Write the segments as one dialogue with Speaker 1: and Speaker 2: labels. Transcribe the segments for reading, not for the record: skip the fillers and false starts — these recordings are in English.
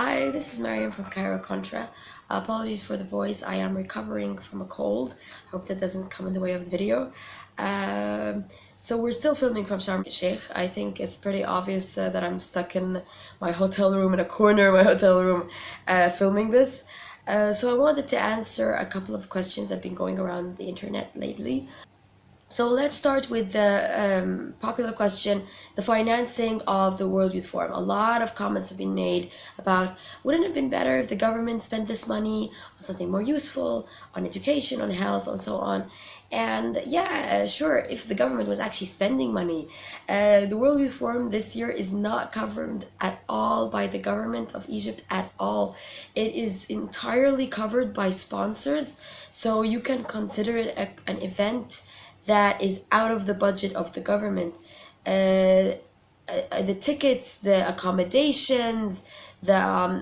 Speaker 1: Hi, this is Mariam from Cairo Contra. Apologies for the voice. I am recovering from a cold. Hope that doesn't come in the way of the video. Um, so we're still filming from Sharm el-Sheikh. I think it's pretty obvious that I'm stuck in my hotel room, in a corner of my hotel room, filming this. So I wanted to answer a couple of questions that have been going around the internet lately. So let's start with the popular question, the financing of the World Youth Forum. A lot of comments have been made about, wouldn't it have been better if the government spent this money on something more useful, on education, on health, and so on. And yeah, sure, if the government was actually spending money. The World Youth Forum this year is not covered at all by the government of Egypt at all. It is entirely covered by sponsors, so you can consider it an event that is out of the budget of the government. The tickets, the accommodations, the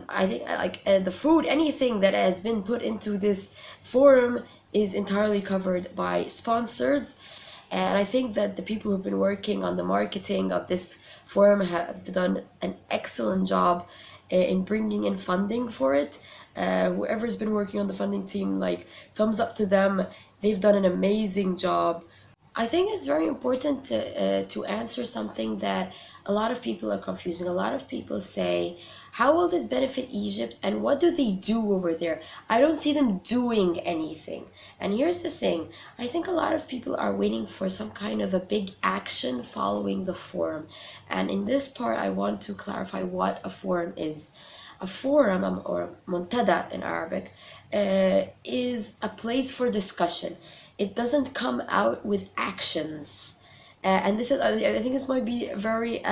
Speaker 1: I think the food, anything that has been put into this forum is entirely covered by sponsors. And I think that the people who've been working on the marketing of this forum have done an excellent job in bringing in funding for it. Whoever's been working on the funding team, like, thumbs up to them. They've done an amazing job. I think it's very important to answer something that a lot of people are confusing. A lot of people say, how will this benefit Egypt and what do they do over there? I don't see them doing anything. And here's the thing, I think a lot of people are waiting for some kind of a big action following the forum. And in this part, I want to clarify what a forum is. A forum, or muntada in Arabic, is a place for discussion. It doesn't come out with actions, and this is, I think this might be very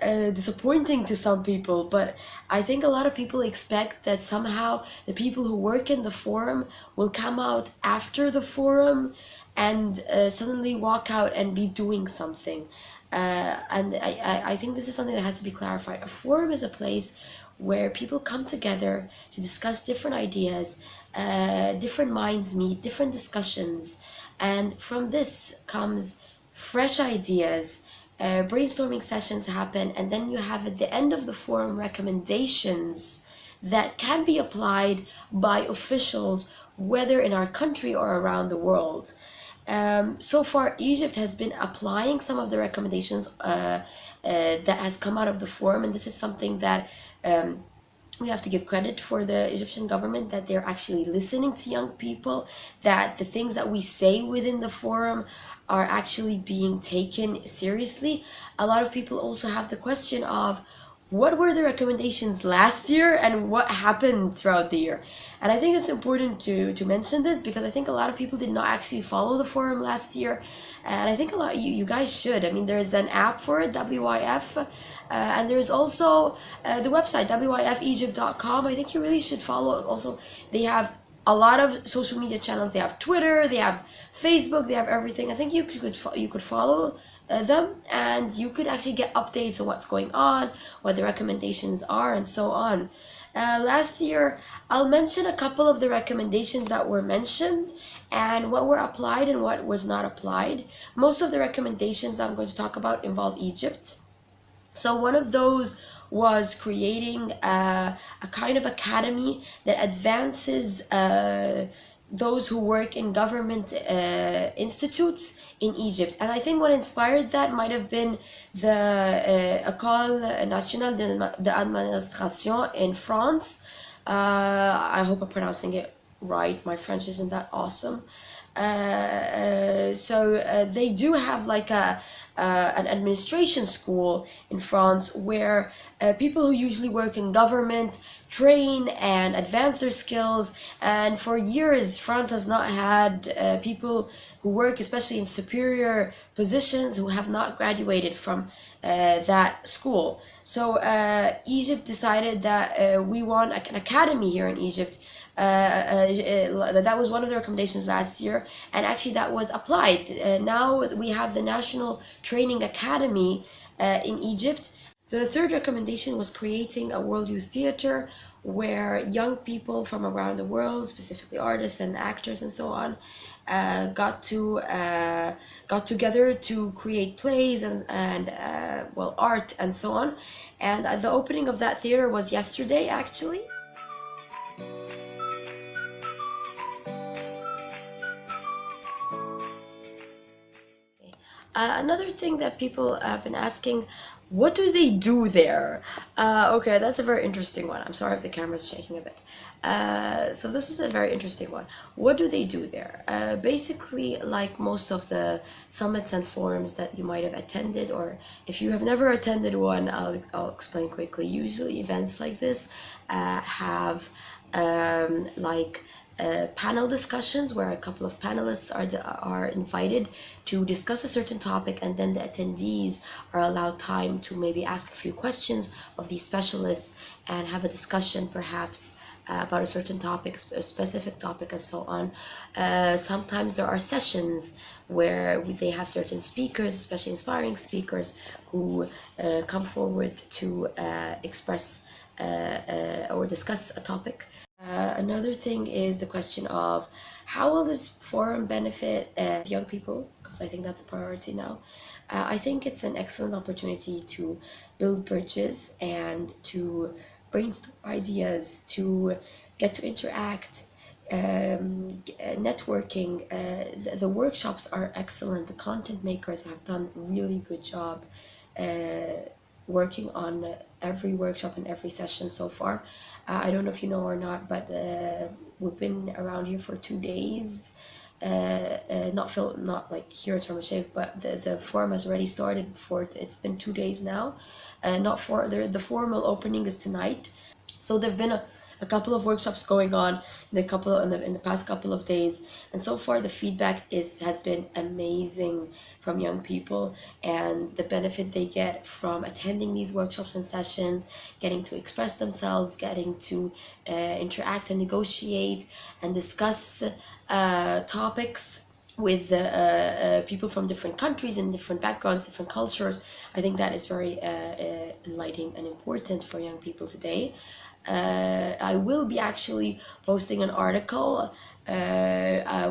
Speaker 1: disappointing to some people, but I think a lot of people expect that somehow the people who work in the forum will come out after the forum and suddenly walk out and be doing something. And I think this is something that has to be clarified. A forum is a place where people come together to discuss different ideas, different minds meet, different discussions, and from this comes fresh ideas. Brainstorming sessions happen, and then you have at the end of the forum recommendations that can be applied by officials, whether in our country or around the world. So far, Egypt has been applying some of the recommendations that has come out of the forum, and this is something that we have to give credit for the Egyptian government, that they're actually listening to young people, that the things that we say within the forum are actually being taken seriously. A lot of people also have the question of, what were the recommendations last year and what happened throughout the year? And I think it's important to mention this, because I think a lot of people did not actually follow the forum last year, and I think a lot of you guys should. I mean, there's an app for it, WYF, and there's also the website, wyfegypt.com. I think you really should follow. Also, they have a lot of social media channels. They have Twitter, they have Facebook, they have everything. I think you could follow them, and you could actually get updates on what's going on, what the recommendations are, and so on. Last year, I'll mention a couple of the recommendations that were mentioned and what were applied and what was not applied. Most of the recommendations I'm going to talk about involve Egypt. So one of those was creating a kind of academy that advances those who work in government institutes in Egypt. And I think what inspired that might have been the École Nationale d'Administration in France. I hope I'm pronouncing it right. My French isn't that awesome. So they do have like an administration school in France where people who usually work in government train and advance their skills. And for years, France has not had people who work, especially in superior positions, who have not graduated from that school. So Egypt decided that we want an academy here in Egypt. That was one of the recommendations last year, and actually that was applied. Now we have the National Training Academy in Egypt. The third recommendation was creating a World Youth Theater where young people from around the world, specifically artists and actors and so on, got together to create plays and art and so on. and the opening of that theater was yesterday actually. Another thing that people have been asking, what do they do there? Okay, that's a very interesting one. I'm sorry if the camera's shaking a bit. So this is a very interesting one. What do they do there? Basically, like most of the summits and forums that you might have attended, or if you have never attended one, I'll explain quickly. Usually events like this have like panel discussions where a couple of panelists are invited to discuss a certain topic, and then the attendees are allowed time to maybe ask a few questions of these specialists and have a discussion perhaps about a certain topic, a specific topic, and so on. Sometimes there are sessions where they have certain speakers, especially inspiring speakers, who come forward to express or discuss a topic. Another thing is the question of how will this forum benefit young people, because I think that's a priority now. I think it's an excellent opportunity to build bridges and to brainstorm ideas, to get to interact, networking. The workshops are excellent. The content makers have done a really good job working on every workshop and every session so far. I don't know if you know or not, but we've been around here for 2 days. Not like here in Sharm el-Sheikh, but the forum has already started. It's been 2 days now. Not for the formal opening is tonight. So there've been a couple of workshops going on in the past couple of days, and so far the feedback has been amazing from young people, and the benefit they get from attending these workshops and sessions, getting to express themselves, getting to interact and negotiate and discuss topics with people from different countries and different backgrounds, different cultures. I think that is very enlightening and important for young people today. I will be actually posting an article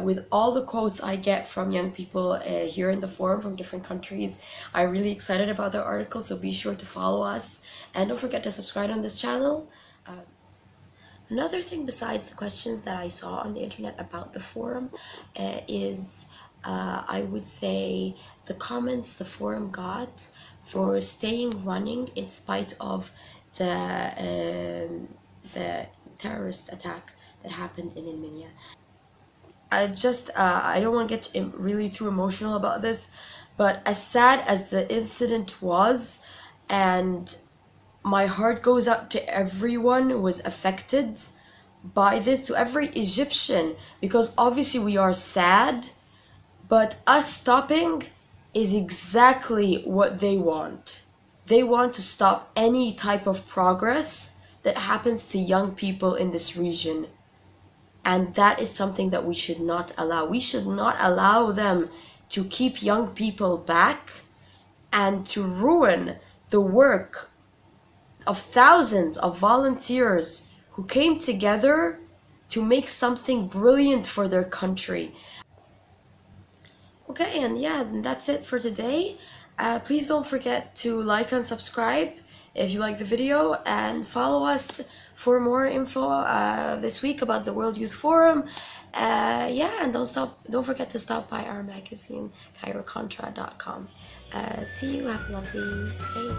Speaker 1: with all the quotes I get from young people here in the forum from different countries. I'm really excited about the article, so be sure to follow us, and don't forget to subscribe on this channel. Another thing besides the questions that I saw on the internet about the forum is I would say the comments the forum got for staying running in spite of the terrorist attack that happened in Menya. I don't want to get really too emotional about this, but as sad as the incident was, and my heart goes out to everyone who was affected by this, to every Egyptian, because obviously we are sad, but us stopping is exactly what they want. They want to stop any type of progress that happens to young people in this region. And that is something that we should not allow. We should not allow them to keep young people back and to ruin the work of thousands of volunteers who came together to make something brilliant for their country. Okay, and yeah, that's it for today. Please don't forget to like and subscribe if you like the video, and follow us for more info this week about the World Youth Forum. Yeah, and don't forget to stop by our magazine, CairoContra.com. See you, have a lovely day.